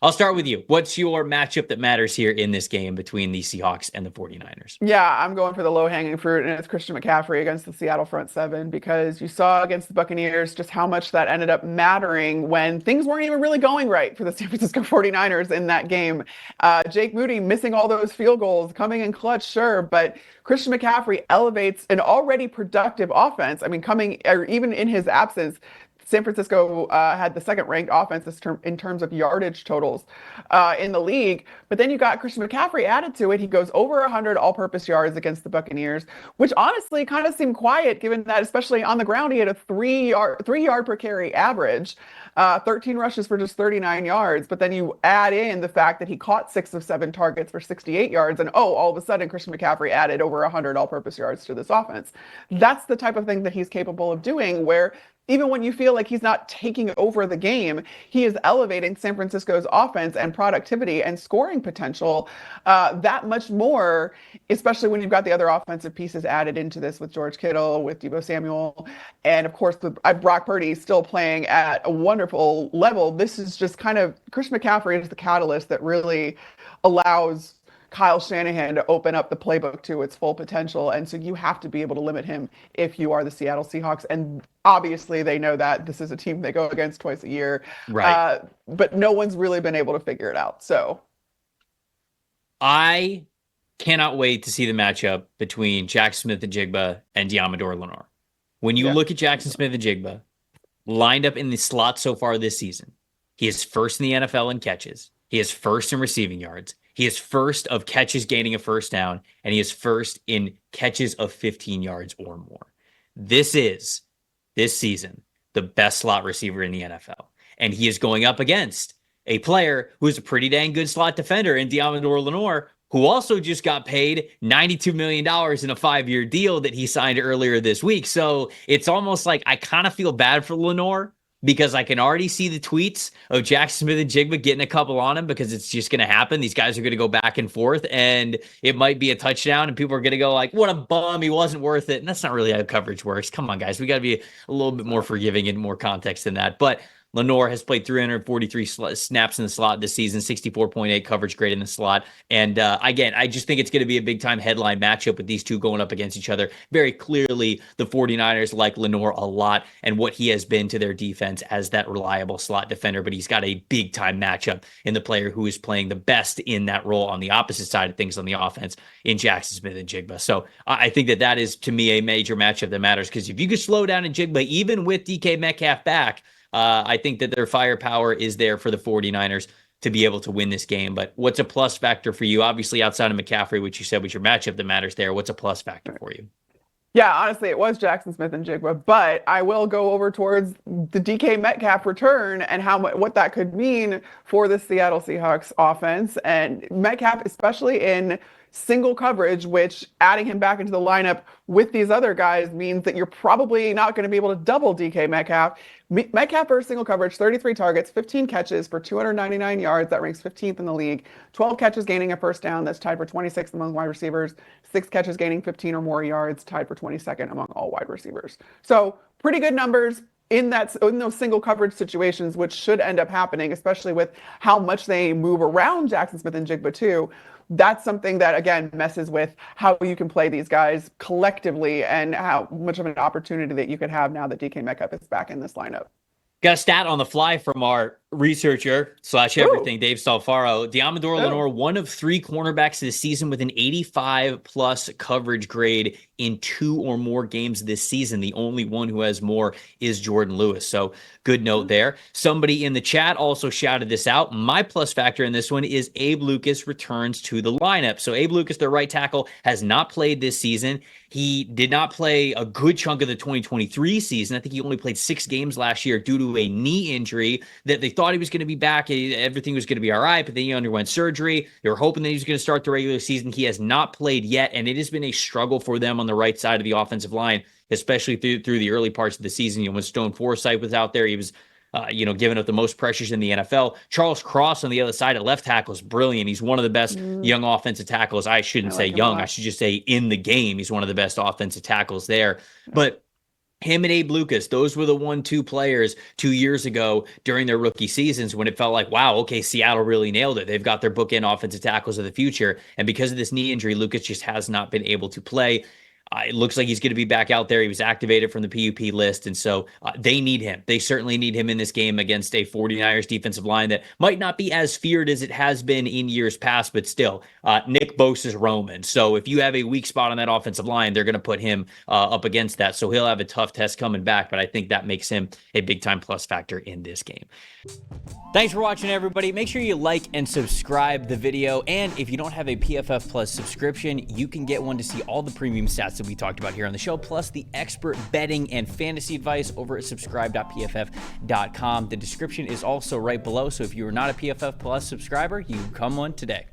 I'll start with you. What's your matchup that matters here in this game between the Seahawks and the 49ers? Yeah, I'm going for the low-hanging fruit, and it's Christian McCaffrey against the Seattle front seven because you saw against the Buccaneers just how much that ended up mattering when things weren't even really going right for the San Francisco 49ers in that game. Jake Moody missing all those field goals, coming in clutch, sure, but Christian McCaffrey elevates an already productive offense. I mean, coming or even in his absence, San Francisco had the second-ranked offense in terms of yardage totals in the league. But then you got Christian McCaffrey added to it. He goes over 100 all-purpose yards against the Buccaneers, which honestly kind of seemed quiet, given that especially on the ground he had a three yard per carry average, 13 rushes for just 39 yards. But then you add in the fact that he caught 6 of 7 targets for 68 yards, and all of a sudden Christian McCaffrey added over 100 all-purpose yards to this offense. That's the type of thing that he's capable of doing, where even when you feel like he's not taking over the game, he is elevating San Francisco's offense and productivity and scoring potential that much more, especially when you've got the other offensive pieces added into this with George Kittle, with Deebo Samuel, and of course, Brock Purdy still playing at a wonderful level. This is just kind of Christian McCaffrey is the catalyst that really allows Kyle Shanahan to open up the playbook to its full potential. And so you have to be able to limit him if you are the Seattle Seahawks. And obviously they know that this is a team they go against twice a year. Right. But no one's really been able to figure it out. So I cannot wait to see the matchup between Jackson Smith-Njigba and Diamador Lenore. When you yeah. look at Jackson Smith-Njigba lined up in the slot so far this season, he is first in the NFL in catches. He is first in receiving yards. He is first of catches gaining a first down, and he is first in catches of 15 yards or more. This is, this season, the best slot receiver in the NFL. And he is going up against a player who is a pretty dang good slot defender in Diamador Lenore, who also just got paid $92 million in a 5-year deal that he signed earlier this week. So it's almost like I kind of feel bad for Lenore, because I can already see the tweets of Jackson Smith-Njigba getting a couple on him, because it's just going to happen. These guys are going to go back and forth, and it might be a touchdown, and people are going to go like, what a bum, he wasn't worth it. And that's not really how coverage works. Come on, guys. We got to be a little bit more forgiving and more context than that. But Lenore has played 343 snaps in the slot this season, 64.8 coverage grade in the slot. And again, I just think it's going to be a big-time headline matchup with these two going up against each other. Very clearly, the 49ers like Lenore a lot and what he has been to their defense as that reliable slot defender, but he's got a big-time matchup in the player who is playing the best in that role on the opposite side of things on the offense in Jackson Smith-Njigba. So I think that is, to me, a major matchup that matters, because if you could slow down Njigba, even with DK Metcalf back, I think that their firepower is there for the 49ers to be able to win this game. But what's a plus factor for you? Obviously, outside of McCaffrey, which you said was your matchup that matters there, what's a plus factor for you? Yeah, honestly, it was Jackson Smith-Njigba, but I will go over towards the DK Metcalf return and what that could mean for the Seattle Seahawks offense. And Metcalf, especially in single coverage, which adding him back into the lineup with these other guys means that you're probably not going to be able to double DK Metcalf. Metcalf versus single coverage, 33 targets, 15 catches for 299 yards. That ranks 15th in the league. 12 catches gaining a first down. That's tied for 26th among wide receivers. 6 catches gaining 15 or more yards, tied for 22nd among all wide receivers. So pretty good numbers in those single coverage situations, which should end up happening, especially with how much they move around Jackson Smith-Njigba too. That's something that, again, messes with how you can play these guys collectively and how much of an opportunity that you could have now that DK Metcalf is back in this lineup. Got a stat on the fly from our researcher / everything, Dave Salfaro. Diamador Lenore, one of 3 cornerbacks this season with an 85 plus coverage grade in 2 or more games this season. The only one who has more is Jordan Lewis. So good note there. Somebody in the chat also shouted this out. My plus factor in this one is Abe Lucas returns to the lineup. So Abe Lucas, their right tackle, has not played this season. He did not play a good chunk of the 2023 season. I think he only played 6 games last year due to a knee injury that they thought he was going to be back. Everything was going to be all right, but then he underwent surgery. They were hoping that he was going to start the regular season. He has not played yet, and it has been a struggle for them on the right side of the offensive line, especially through the early parts of the season. When Stone Forsythe was out there, he was giving up the most pressures in the NFL. Charles Cross on the other side at left tackle is brilliant. He's one of the best young offensive tackles. I shouldn't say young. I should just say in the game. He's one of the best offensive tackles there. But Him and Abe Lucas, those were the 1-2 players 2 years ago during their rookie seasons when it felt like, wow, okay, Seattle really nailed it. They've got their bookend offensive tackles of the future. And because of this knee injury, Lucas just has not been able to play. It looks like he's going to be back out there. He was activated from the PUP list. And so they need him. They certainly need him in this game against a 49ers defensive line that might not be as feared as it has been in years past, but still, Nick Bosa's roaming. So if you have a weak spot on that offensive line, they're going to put him up against that. So he'll have a tough test coming back, but I think that makes him a big time plus factor in this game. Thanks for watching, everybody. Make sure you like and subscribe the video. And if you don't have a PFF Plus subscription, you can get one to see all the premium stats that we talked about here on the show, plus the expert betting and fantasy advice over at subscribe.pff.com. The description is also right below. So if you are not a PFF Plus subscriber, you become one today.